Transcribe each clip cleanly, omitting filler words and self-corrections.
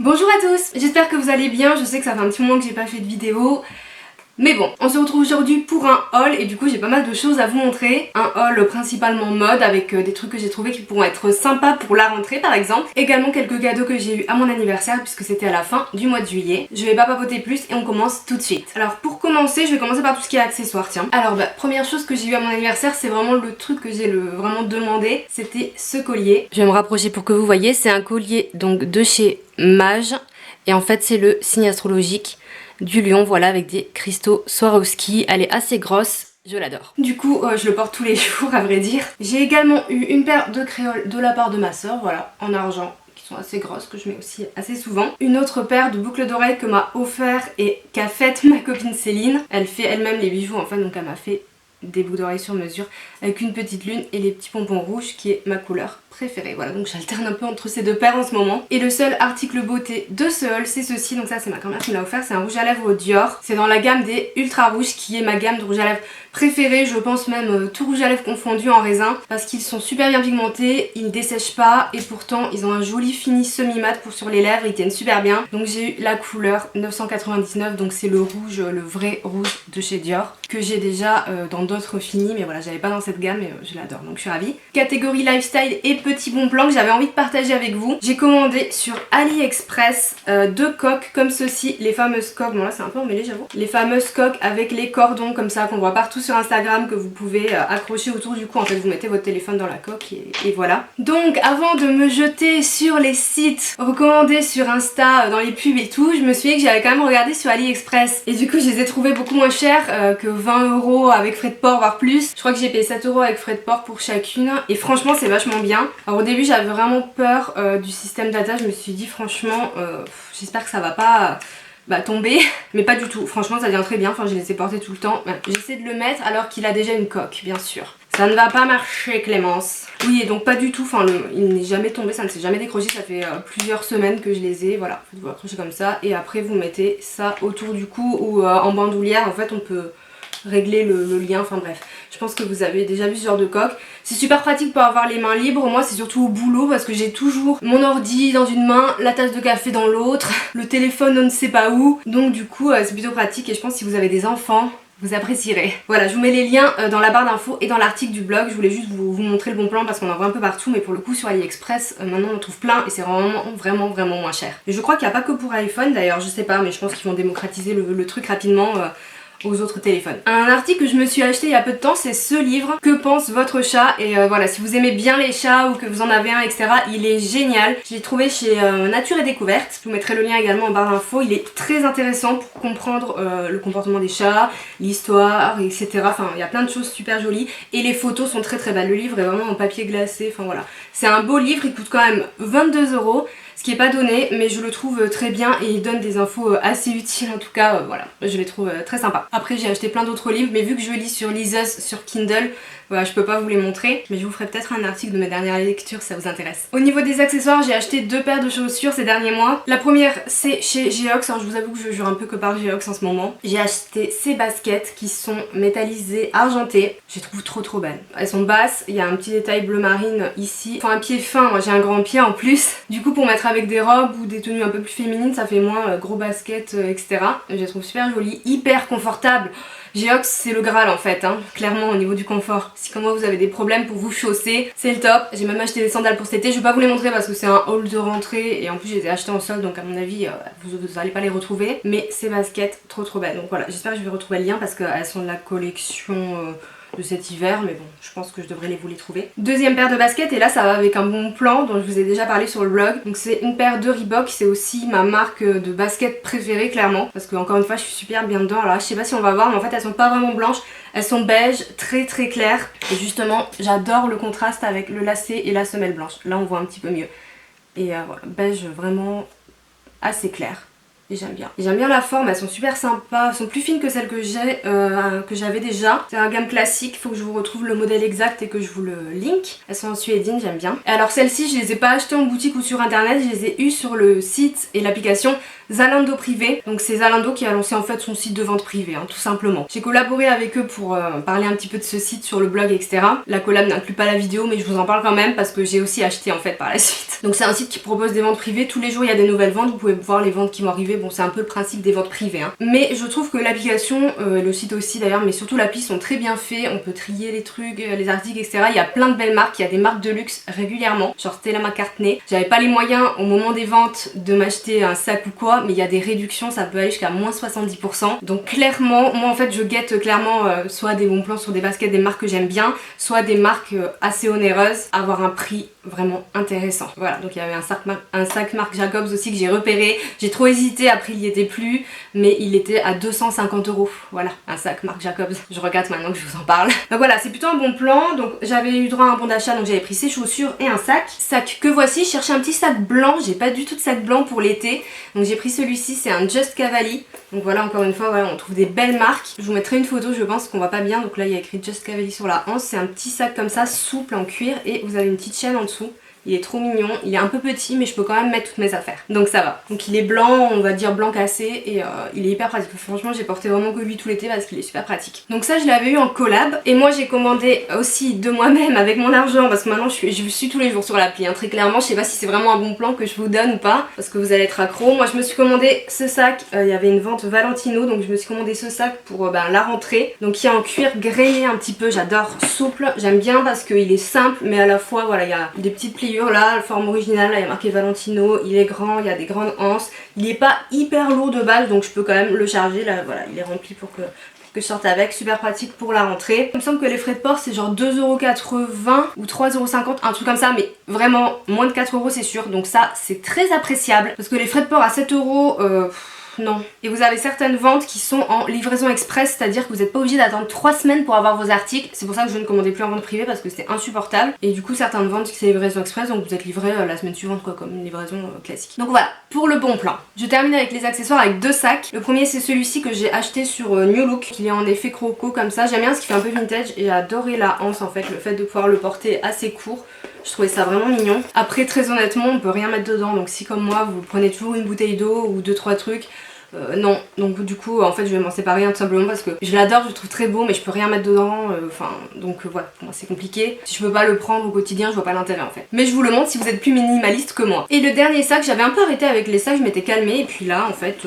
Bonjour à tous, j'espère que vous allez bien, je sais que ça fait un petit moment que j'ai pas fait de vidéo. Mais bon, on se retrouve aujourd'hui pour un haul et du coup j'ai pas mal de choses à vous montrer. Un haul principalement mode avec des trucs que j'ai trouvé qui pourront être sympas pour la rentrée par exemple. Également quelques cadeaux que j'ai eu à mon anniversaire puisque c'était à la fin du mois de juillet. Je vais pas papoter plus et on commence tout de suite. Alors pour commencer, je vais commencer par tout ce qui est accessoires, tiens. Alors première chose que j'ai eu à mon anniversaire, c'est vraiment le truc que j'ai vraiment demandé, c'était ce collier. Je vais me rapprocher pour que vous voyez, c'est un collier donc de chez Mage et en fait c'est le signe astrologique du lion, voilà, avec des cristaux Swarovski. Elle est assez grosse, je l'adore. Du coup, je le porte tous les jours, à vrai dire. J'ai également eu une paire de créoles de la part de ma soeur, voilà, en argent, qui sont assez grosses, que je mets aussi assez souvent. Une autre paire de boucles d'oreilles que m'a offert et qu'a faite ma copine Céline. Elle fait elle-même les bijoux, en fait, donc elle m'a fait des boucles d'oreilles sur mesure avec une petite lune et les petits pompons rouges qui est ma couleur préférée. Voilà, donc j'alterne un peu entre ces deux paires en ce moment. Et le seul article beauté de ce haul, c'est ceci. Donc ça, c'est ma grand-mère qui me l'a offert. C'est un rouge à lèvres Dior. C'est dans la gamme des Ultra Rouges qui est ma gamme de rouge à lèvres préférée. Je pense même tout rouge à lèvres confondu en raisin parce qu'ils sont super bien pigmentés, ils ne dessèchent pas et pourtant ils ont un joli fini semi-mat pour sur les lèvres, ils tiennent super bien. Donc j'ai eu la couleur 999, donc c'est le rouge, le vrai rouge de chez Dior que j'ai déjà dans d'autres finis, mais voilà, j'avais pas dans cette gamme et je l'adore, donc je suis ravie. Catégorie lifestyle et petit bon plan que j'avais envie de partager avec vous. J'ai commandé sur AliExpress deux coques comme ceci, les fameuses coques, bon là c'est un peu emmêlé j'avoue, les fameuses coques avec les cordons comme ça qu'on voit partout sur Instagram, que vous pouvez accrocher autour du cou. En fait vous mettez votre téléphone dans la coque et voilà. Donc avant de me jeter sur les sites recommandés sur Insta, dans les pubs et tout, je me suis dit que j'allais quand même regarder sur AliExpress et du coup je les ai trouvés beaucoup moins chers que 20 € avec frais de port voire plus. Je crois que j'ai payé 7 € avec frais de port pour chacune et franchement c'est vachement bien. Alors au début j'avais vraiment peur du système d'attache, je me suis dit franchement j'espère que ça va pas tomber, mais pas du tout, franchement ça vient très bien, enfin je les ai portés tout le temps. J'essaie de le mettre alors qu'il a déjà une coque bien sûr. Ça ne va pas marcher Clémence. Oui et donc pas du tout, enfin il n'est jamais tombé, ça ne s'est jamais décroché, ça fait plusieurs semaines que je les ai, voilà, vous accrochez comme ça et après vous mettez ça autour du cou ou en bandoulière, en fait on peut régler le lien, enfin bref. Je pense que vous avez déjà vu ce genre de coque. C'est super pratique pour avoir les mains libres. Moi c'est surtout au boulot parce que j'ai toujours mon ordi dans une main, la tasse de café dans l'autre, le téléphone on ne sait pas où. Donc du coup c'est plutôt pratique et je pense que si vous avez des enfants, vous apprécierez. Voilà, je vous mets les liens dans la barre d'infos et dans l'article du blog. Je voulais juste vous montrer le bon plan parce qu'on en voit un peu partout, mais pour le coup sur AliExpress maintenant on en trouve plein et c'est vraiment moins cher. Et je crois qu'il n'y a pas que pour iPhone d'ailleurs, je sais pas, mais je pense qu'ils vont démocratiser le truc rapidement aux autres téléphones. Un article que je me suis acheté il y a peu de temps, c'est ce livre, Que pense votre chat? Et voilà, si vous aimez bien les chats ou que vous en avez un, etc., il est génial. Je l'ai trouvé chez Nature et Découverte. Je vous mettrai le lien également en barre d'infos. Il est très intéressant pour comprendre le comportement des chats, l'histoire, etc. Enfin, il y a plein de choses super jolies. Et les photos sont très belles. Le livre est vraiment en papier glacé. Enfin voilà. C'est un beau livre, il coûte quand même 22 €. Ce qui est pas donné, mais je le trouve très bien et il donne des infos assez utiles en tout cas, voilà, je les trouve très sympas. Après j'ai acheté plein d'autres livres, mais vu que je lis sur liseuse sur Kindle, voilà, je peux pas vous les montrer, mais je vous ferai peut-être un article de mes dernières lectures si ça vous intéresse. Au niveau des accessoires, j'ai acheté deux paires de chaussures ces derniers mois. La première c'est chez Geox, alors je vous avoue que je jure un peu que par Geox en ce moment. J'ai acheté ces baskets qui sont métallisées, argentées, je les trouve trop belles. Elles sont basses, il y a un petit détail bleu marine ici, enfin un pied fin, moi j'ai un grand pied en plus. Du coup pour mettre avec des robes ou des tenues un peu plus féminines, ça fait moins gros basket, etc. Je les trouve super jolies, hyper confortables. Geox c'est le Graal en fait, hein, clairement au niveau du confort. Si comme moi vous avez des problèmes pour vous chausser, c'est le top. J'ai même acheté des sandales pour cet été, je vais pas vous les montrer parce que c'est un haul de rentrée et en plus je les ai achetées en solde, donc à mon avis vous allez pas les retrouver. Mais ces baskets trop belles, donc voilà, j'espère que je vais retrouver le lien parce qu'elles sont de la collection de cet hiver, mais bon, je pense que je devrais vous les trouver. Deuxième paire de baskets, et là ça va avec un bon plan dont je vous ai déjà parlé sur le blog. Donc c'est une paire de Reebok, c'est aussi ma marque de basket préférée clairement, parce que encore une fois je suis super bien dedans. Alors là je sais pas si on va voir, mais en fait elles sont pas vraiment blanches, elles sont beige, très claires. Et justement j'adore le contraste avec le lacet et la semelle blanche. Là on voit un petit peu mieux. Et voilà, beige vraiment assez clair. et j'aime bien. Et j'aime bien la forme, elles sont super sympas, elles sont plus fines que celles que j'avais déjà. C'est un gamme classique, faut que je vous retrouve le modèle exact et que je vous le link. Elles sont en suédine, j'aime bien. Et alors celles-ci, je les ai pas achetées en boutique ou sur internet, je les ai eues sur le site et l'application Zalando Privé. Donc c'est Zalando qui a lancé en fait son site de vente privée, tout simplement. J'ai collaboré avec eux pour parler un petit peu de ce site sur le blog, etc. La collab n'inclut pas la vidéo, mais je vous en parle quand même parce que j'ai aussi acheté en fait par la suite. Donc c'est un site qui propose des ventes privées, tous les jours il y a des nouvelles ventes, vous pouvez voir les ventes qui vont arriver, bon c'est un peu le principe des ventes privées. Mais je trouve que l'application, le site aussi d'ailleurs, mais surtout l'appli sont très bien faits, on peut trier les trucs, les articles, etc. Il y a plein de belles marques, il y a des marques de luxe régulièrement, genre Stella McCartney. J'avais pas les moyens au moment des ventes de m'acheter un sac ou quoi, mais il y a des réductions, ça peut aller jusqu'à moins 70%. Donc clairement, moi en fait je guette clairement soit des bons plans sur des baskets des marques que j'aime bien, soit des marques assez onéreuses, avoir un prix vraiment intéressant. Voilà, donc il y avait un sac Marc Jacobs aussi que j'ai repéré, j'ai trop hésité, après il y était plus, mais il était à 250 €. Voilà, un sac Marc Jacobs, je regarde maintenant que je vous en parle. Donc voilà, c'est plutôt un bon plan, donc j'avais eu droit à un bon d'achat, donc j'avais pris ces chaussures et un sac que voici. Je cherchais un petit sac blanc, j'ai pas du tout de sac blanc pour l'été, donc j'ai pris celui-ci, c'est un Just Cavalli. Donc voilà, encore une fois, voilà, on trouve des belles marques. Je vous mettrai une photo, je pense qu'on voit pas bien. Donc là, il y a écrit Just Cavalli sur la hanche. C'est un petit sac comme ça, souple en cuir, et vous avez une petite chaîne en dessous. Il est trop mignon, il est un peu petit mais je peux quand même mettre toutes mes affaires, donc ça va. Donc il est blanc, on va dire blanc cassé, et il est hyper pratique. Franchement j'ai porté vraiment que lui tout l'été parce qu'il est super pratique. Donc ça je l'avais eu en collab, et moi j'ai commandé aussi de moi-même avec mon argent, parce que maintenant je suis tous les jours sur l'appli, très clairement. Je sais pas si c'est vraiment un bon plan que je vous donne ou pas, parce que vous allez être accro. Moi je me suis commandé ce sac, il y avait une vente Valentino, donc je me suis commandé ce sac pour la rentrée. Donc il est en cuir grêlé un petit peu, j'adore, souple, j'aime bien parce qu'il est simple, mais à la fois voilà, il y a des petites pliures là, la forme originale, là il y a marqué Valentino, il est grand, il y a des grandes anses, il est pas hyper lourd de base, donc je peux quand même le charger, là voilà, il est rempli pour que je sorte avec, super pratique pour la rentrée. Il me semble que les frais de port c'est genre 2,80 € ou 3,50 €, un truc comme ça, mais vraiment moins de 4 € c'est sûr, donc ça c'est très appréciable, parce que les frais de port à 7 €, non. Et vous avez certaines ventes qui sont en livraison express, c'est-à-dire que vous n'êtes pas obligé d'attendre 3 semaines pour avoir vos articles. C'est pour ça que je ne commandais plus en vente privée, parce que c'était insupportable. Et du coup certaines ventes c'est livraison express, donc vous êtes livré la semaine suivante quoi, comme une livraison classique. Donc voilà, pour le bon plan. Je termine avec les accessoires avec deux sacs. Le premier c'est celui-ci que j'ai acheté sur New Look. Il est en effet croco comme ça. J'aime bien ce qui fait un peu vintage, et j'ai adoré la hanse en fait, le fait de pouvoir le porter assez court. Je trouvais ça vraiment mignon. Après très honnêtement on peut rien mettre dedans, donc si comme moi vous prenez toujours une bouteille d'eau ou 2-3 trucs, non, donc du coup en fait je vais m'en séparer tout simplement parce que je l'adore, je le trouve très beau mais je peux rien mettre dedans, donc voilà, pour moi c'est compliqué. Si je peux pas le prendre au quotidien, je vois pas l'intérêt en fait. Mais je vous le montre si vous êtes plus minimaliste que moi. Et le dernier sac, j'avais un peu arrêté avec les sacs, je m'étais calmée, et puis là en fait,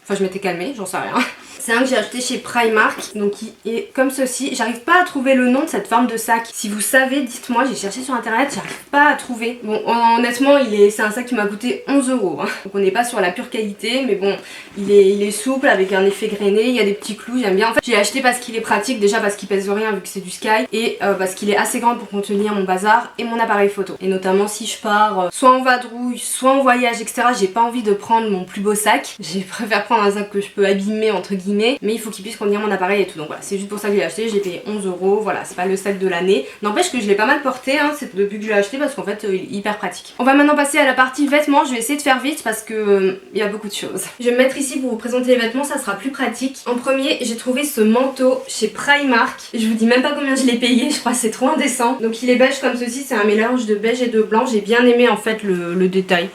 je m'étais calmée, j'en sais rien. C'est un que j'ai acheté chez Primark, donc il est comme ceci. J'arrive pas à trouver le nom de cette forme de sac. Si vous savez, dites-moi, j'ai cherché sur internet, j'arrive pas à trouver. Bon, honnêtement, c'est un sac qui m'a coûté 11 €. Donc on n'est pas sur la pure qualité, mais bon, il est souple avec un effet grainé, il y a des petits clous, j'aime bien. En fait, j'ai acheté parce qu'il est pratique, déjà parce qu'il pèse rien vu que c'est du Sky, et parce qu'il est assez grand pour contenir mon bazar et mon appareil photo. Et notamment si je pars soit en vadrouille, soit en voyage, etc., j'ai pas envie de prendre mon plus beau sac. Je préfère prendre un sac que je peux abîmer entre guillemets, mais il faut qu'il puisse contenir mon appareil et tout. Donc voilà, c'est juste pour ça que je l'ai acheté, j'ai payé 11 €, voilà, c'est pas le sac de l'année. N'empêche que je l'ai pas mal porté, c'est depuis que je l'ai acheté, parce qu'en fait il est hyper pratique. On va maintenant passer à la partie vêtements. Je vais essayer de faire vite parce que il y a beaucoup de choses. Je vais me mettre ici pour vous présenter les vêtements, ça sera plus pratique. En premier, j'ai trouvé ce manteau chez Primark. Je vous dis même pas combien je l'ai payé, je crois que c'est trop indécent. Donc il est beige comme ceci, c'est un mélange de beige et de blanc. J'ai bien aimé en fait le détail.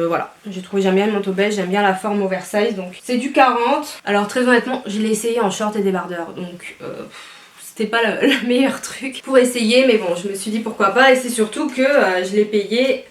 Voilà, j'aime bien le manteau beige, j'aime bien la forme oversize, donc c'est du 40. Alors très honnêtement, je l'ai essayé en short et débardeur, donc c'était pas le meilleur truc pour essayer, mais bon, je me suis dit pourquoi pas, et c'est surtout que je l'ai payé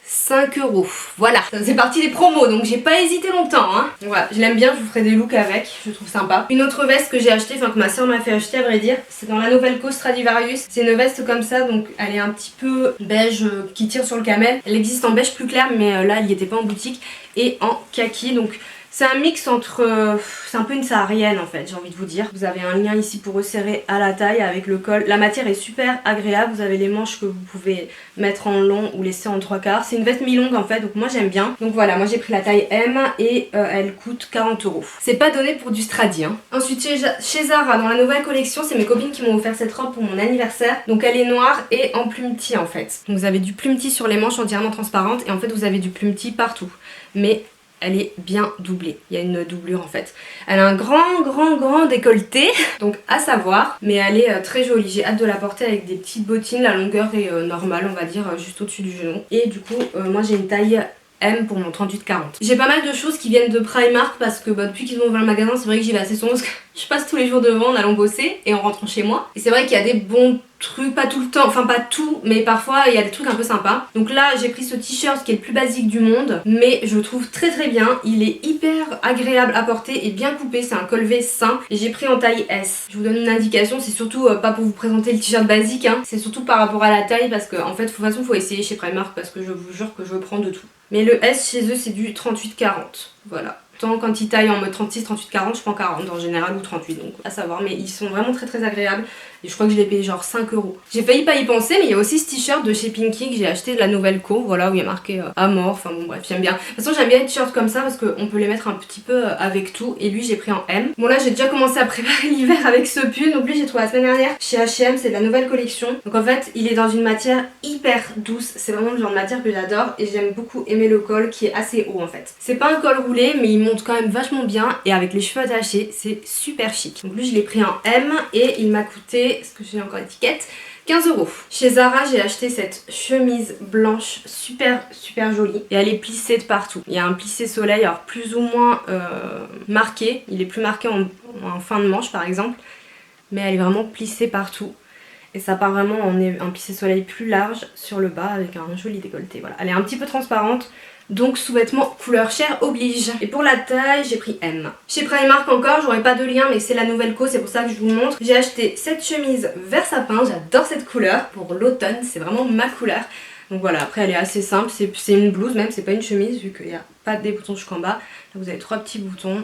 5 €. Voilà, ça faisait partie des promos, donc j'ai pas hésité longtemps. Voilà, je l'aime bien, je vous ferai des looks avec, je trouve sympa. Une autre veste que j'ai achetée, que ma soeur m'a fait acheter à vrai dire, c'est dans la Novelco Stradivarius. C'est une veste comme ça, donc elle est un petit peu beige qui tire sur le camel. Elle existe en beige plus clair, mais là elle n'y était pas en boutique, et en kaki, donc c'est un mix entre... c'est un peu une saharienne en fait, j'ai envie de vous dire. Vous avez un lien ici pour resserrer à la taille avec le col. La matière est super agréable, vous avez les manches que vous pouvez mettre en long ou laisser en 3/4. C'est une veste mi-longue en fait, donc moi j'aime bien. Donc voilà, moi j'ai pris la taille M, et elle coûte 40 €. C'est pas donné pour du Stradi. Ensuite chez Zara, dans la nouvelle collection, c'est mes copines qui m'ont offert cette robe pour mon anniversaire. Donc elle est noire et en plumetis en fait. Donc vous avez du plumetis sur les manches entièrement transparentes, et en fait vous avez du plumetis partout. Mais elle est bien doublée. Il y a une doublure en fait. Elle a un grand décolleté, donc à savoir, mais elle est très jolie. J'ai hâte de la porter avec des petites bottines. La longueur est normale, on va dire, juste au-dessus du genou. Et du coup, moi j'ai une taille M pour mon 38-40. J'ai pas mal de choses qui viennent de Primark parce que depuis qu'ils ont ouvert le magasin, c'est vrai que j'y vais assez souvent parce que je passe tous les jours devant en allant bosser et en rentrant chez moi. Et c'est vrai qu'il y a des bons trucs, pas tout le temps, enfin pas tout, mais parfois il y a des trucs un peu sympas. Donc là j'ai pris ce t-shirt qui est le plus basique du monde, mais je le trouve très bien. Il est hyper agréable à porter et bien coupé, c'est un col V sain et j'ai pris en taille S. Je vous donne une indication, c'est surtout pas pour vous présenter le t-shirt basique, hein. C'est surtout par rapport à la taille parce que en fait de toute façon faut essayer chez Primark parce que je vous jure que je prends de tout. Mais le S chez eux c'est du 38-40, voilà. Tant quand ils taillent en mode 36, 38, 40, je prends 40 en général ou 38, donc à savoir. Mais ils sont vraiment très agréables et je crois que je l'ai payé genre 5 €. J'ai failli pas y penser, mais il y a aussi ce t-shirt de chez Pinky que j'ai acheté de la nouvelle co, voilà, où il y a marqué Amor, enfin bon bref, j'aime bien. De toute façon j'aime bien les t-shirts comme ça parce qu'on peut les mettre un petit peu avec tout et lui j'ai pris en M. Bon là j'ai déjà commencé à préparer l'hiver avec ce pull, donc lui j'ai trouvé la semaine dernière chez H&M, c'est de la nouvelle collection. Donc en fait il est dans une matière hyper douce, c'est vraiment le genre de matière que j'adore et j'aime beaucoup aimer le col qui est assez haut en fait. C'est pas un col roulé mais il monte quand même vachement bien et avec les cheveux attachés c'est super chic. Donc lui je l'ai pris en M et il m'a coûté, est-ce que j'ai encore l'étiquette, 15 €. Chez Zara j'ai acheté cette chemise blanche super jolie et elle est plissée de partout. Il y a un plissé soleil alors plus ou moins marqué, il est plus marqué en fin de manche par exemple, mais elle est vraiment plissée partout. Et ça part vraiment en un plissé soleil plus large sur le bas avec un joli décolleté. Voilà, elle est un petit peu transparente. Donc sous-vêtements couleur chair oblige. Et pour la taille j'ai pris M. Chez Primark encore, j'aurais pas de lien mais c'est la nouvelle co, c'est pour ça que je vous montre. J'ai acheté cette chemise vert sapin, j'adore cette couleur. Pour l'automne, c'est vraiment ma couleur. Donc voilà, après elle est assez simple, c'est une blouse même, c'est pas une chemise vu qu'il n'y a pas des boutons jusqu'en bas. Là, vous avez 3 petits boutons.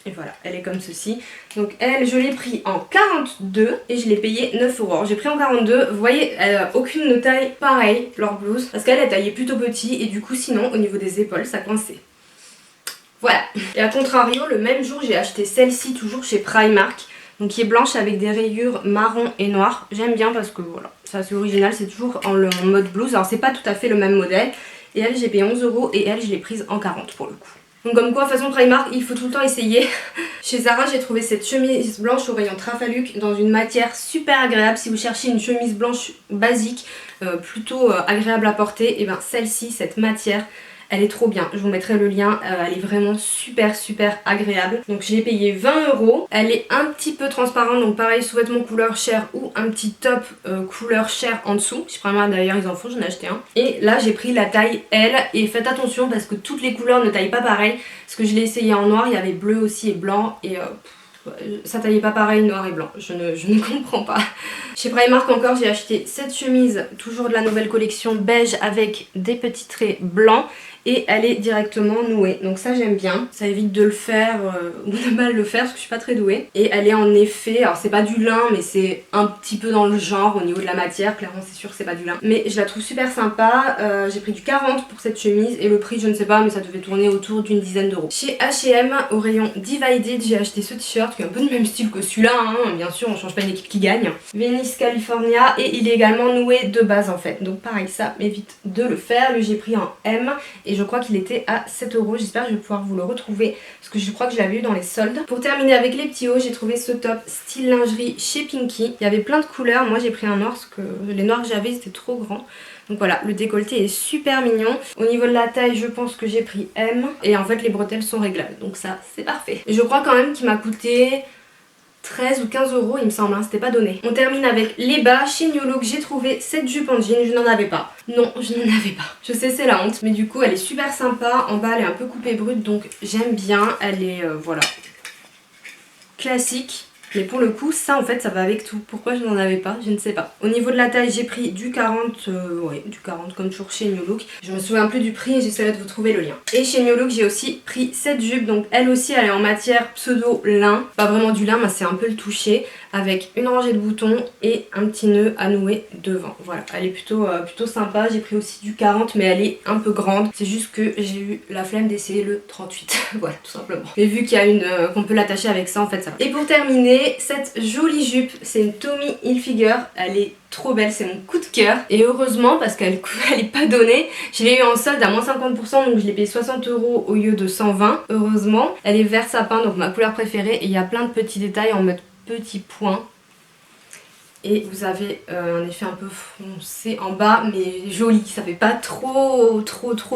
Et voilà, elle est comme ceci. Donc elle, je l'ai pris en 42 et je l'ai payé 9 €. Alors j'ai pris en 42, vous voyez, elle a aucune taille pareille, leur blouse. Parce qu'elle est taillée plutôt petit et du coup sinon au niveau des épaules ça coinçait. Voilà. Et à contrario, le même jour j'ai acheté celle-ci toujours chez Primark. Donc qui est blanche avec des rayures marron et noir. J'aime bien parce que voilà, c'est assez original, c'est toujours en mode blouse. Alors c'est pas tout à fait le même modèle. Et elle j'ai payé 11 € et elle je l'ai prise en 40 pour le coup. Donc comme quoi, façon Primark, il faut tout le temps essayer. Chez Zara, j'ai trouvé cette chemise blanche au rayon Trafalluc dans une matière super agréable. Si vous cherchez une chemise blanche basique, plutôt agréable à porter, et ben celle-ci, cette matière, elle est trop bien. Je vous mettrai le lien, elle est vraiment super agréable. Donc je l'ai payé 20 €. Elle est un petit peu transparente, donc pareil, sous-vêtements couleur chair ou un petit top couleur chair en dessous. Je prends d'ailleurs, ils en font, j'en ai acheté un. Et là j'ai pris la taille L et faites attention parce que toutes les couleurs ne taillent pas pareil. Parce que je l'ai essayé en noir, il y avait bleu aussi et blanc et ça taillait pas pareil noir et blanc, je ne comprends pas. Chez Primark encore j'ai acheté cette chemise, toujours de la nouvelle collection beige avec des petits traits blancs et elle est directement nouée, donc ça j'aime bien, ça évite de le faire ou de mal le faire parce que je suis pas très douée. Et elle est en effet, alors c'est pas du lin mais c'est un petit peu dans le genre au niveau de la matière, clairement c'est sûr que c'est pas du lin, mais je la trouve super sympa. J'ai pris du 40 pour cette chemise et le prix je ne sais pas mais ça devait tourner autour d'une dizaine d'euros. Chez H&M au rayon Divided j'ai acheté ce t-shirt qui est un peu du même style que celui-là, hein. Bien sûr on change pas une équipe qui gagne. Venice California et il est également noué de base en fait, donc pareil ça m'évite de le faire. Lui j'ai pris en M et je crois qu'il était à 7 €, j'espère que je vais pouvoir vous le retrouver parce que je crois que je l'avais eu dans les soldes. Pour terminer avec les petits hauts, j'ai trouvé ce top style lingerie chez Pinky. Il y avait plein de couleurs, moi j'ai pris un noir parce que les noirs que j'avais c'était trop grand. Donc voilà, le décolleté est super mignon. Au niveau de la taille, je pense que j'ai pris M. Et en fait, les bretelles sont réglables. Donc ça, c'est parfait. Et je crois quand même qu'il m'a coûté 13 ou 15 € il me semble, hein, c'était pas donné. On termine avec les bas. Chez New Look, j'ai trouvé cette jupe en jean, je n'en avais pas. Non, je n'en avais pas. Je sais, c'est la honte. Mais du coup, elle est super sympa. En bas, elle est un peu coupée brute, donc j'aime bien. Elle est, voilà, classique. Mais pour le coup, ça en fait, ça va avec tout. Pourquoi je n'en avais pas, je ne sais pas. Au niveau de la taille, j'ai pris du 40, ouais, du 40 comme toujours chez New Look. Je me souviens plus du prix et j'essaierai de vous trouver le lien. Et chez New Look, j'ai aussi pris cette jupe. Donc elle aussi, elle est en matière pseudo lin. Pas vraiment du lin, mais c'est un peu le toucher. avec une rangée de boutons et un petit nœud à nouer devant. Voilà, elle est plutôt sympa. J'ai pris aussi du 40 mais elle est un peu grande. C'est juste que j'ai eu la flemme d'essayer le 38. Voilà, tout simplement. Mais vu qu'il y a une qu'on peut l'attacher avec ça, en fait ça va. Et pour terminer, cette jolie jupe, c'est une Tommy Hilfiger. Elle est trop belle, c'est mon coup de cœur. Et heureusement, parce qu'elle est pas donnée, je l'ai eu en solde à moins 50%, donc je l'ai payé 60 € au lieu de 120. Heureusement, elle est vert sapin, donc ma couleur préférée. Et il y a plein de petits détails en mode petits points. Et vous avez un effet un peu foncé en bas, mais joli, ça fait pas trop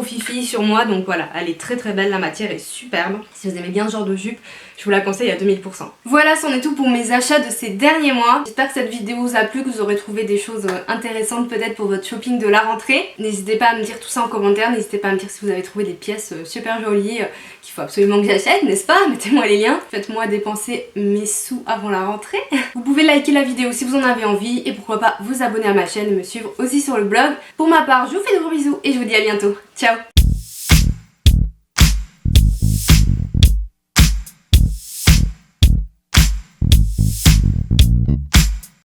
fifi sur moi. Donc voilà, elle est très belle, la matière est superbe. Si vous aimez bien ce genre de jupe, je vous la conseille à 2000%. Voilà, c'en est tout pour mes achats de ces derniers mois. J'espère que cette vidéo vous a plu, que vous aurez trouvé des choses intéressantes peut-être pour votre shopping de la rentrée. N'hésitez pas à me dire tout ça en commentaire, n'hésitez pas à me dire si vous avez trouvé des pièces super jolies qu'il faut absolument que j'achète, n'est-ce pas? Mettez-moi les liens, faites-moi dépenser mes sous avant la rentrée. Vous pouvez liker la vidéo si vous en avez envie et pourquoi pas vous abonner à ma chaîne et me suivre aussi sur le blog. Pour ma part, je vous fais de gros bisous et je vous dis à bientôt. Ciao!